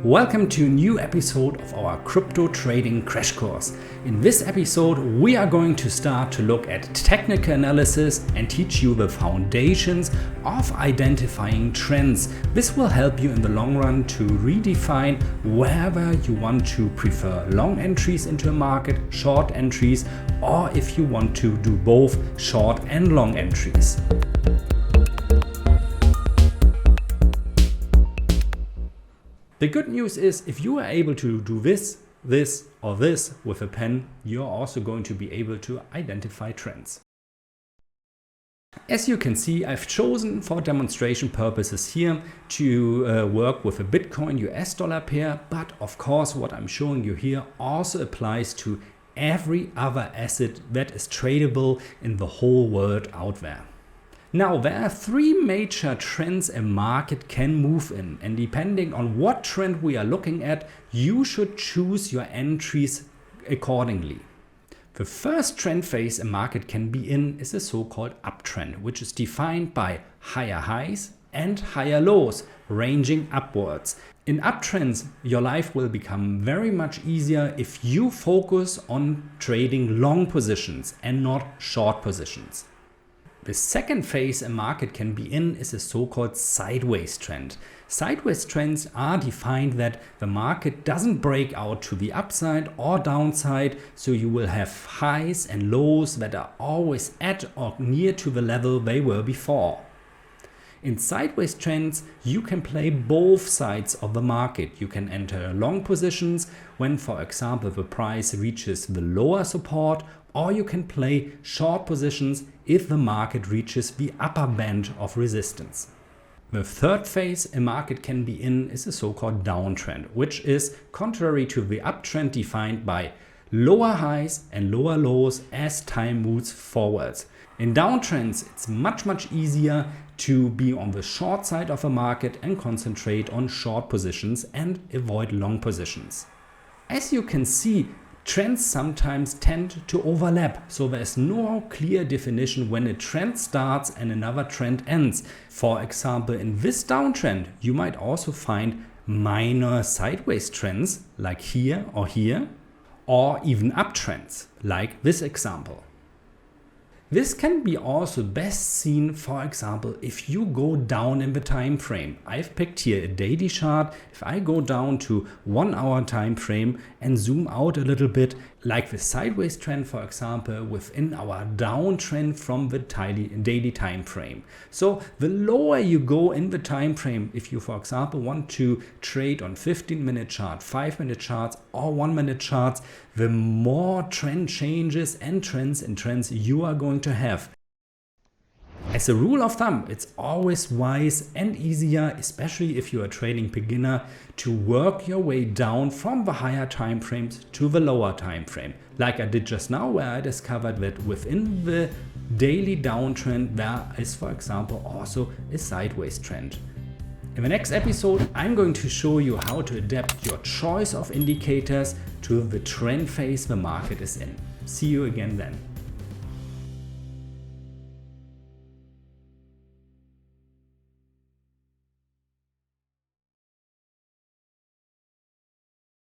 Welcome to a new episode of our crypto trading crash course. In this episode, we are going to start to look at technical analysis and teach you the foundations of identifying trends. This will help you in the long run to redefine whether you want to prefer long entries into a market, short entries, or if you want to do both short and long entries. The good news is if you are able to do this, or this with a pen, you're also going to be able to identify trends. As you can see, I've chosen for demonstration purposes here to work with a Bitcoin US dollar pair, but of course what I'm showing you here also applies to every other asset that is tradable in the whole world out there. Now, there are three major trends a market can move in, and depending on what trend we are looking at, you should choose your entries accordingly. The first trend phase a market can be in is a so-called uptrend, which is defined by higher highs and higher lows, ranging upwards. In uptrends, your life will become very much easier if you focus on trading long positions and not short positions. The second phase a market can be in is a so-called sideways trend. Sideways trends are defined that the market doesn't break out to the upside or downside, so you will have highs and lows that are always at or near to the level they were before. In sideways trends, you can play both sides of the market. You can enter long positions when, for example, the price reaches the lower support, or you can play short positions if the market reaches the upper band of resistance. The third phase a market can be in is a so-called downtrend, which is contrary to the uptrend defined by lower highs and lower lows as time moves forward. In downtrends, it's much easier to be on the short side of a market and concentrate on short positions and avoid long positions. As you can see, trends sometimes tend to overlap, so there's no clear definition when a trend starts and another trend ends. For example, in this downtrend, you might also find minor sideways trends like here, or even uptrends like this example. This can be also best seen, for example, if you go down in the time frame. I've picked here a daily chart. If I go down to 1 hour time frame and zoom out a little bit, like the sideways trend, for example, within our downtrend from the daily time frame. So the lower you go in the time frame, if you, for example, want to trade on 15-minute chart, 5-minute charts, or 1-minute charts, the more trend changes and trends you are going to have. As a rule of thumb, it's always wise and easier, especially if you are trading beginner, to work your way down from the higher time frames to the lower time frame. Like I did just now, where I discovered that within the daily downtrend, there is, for example, also a sideways trend. In the next episode, I'm going to show you how to adapt your choice of indicators to the trend phase the market is in. See you again then.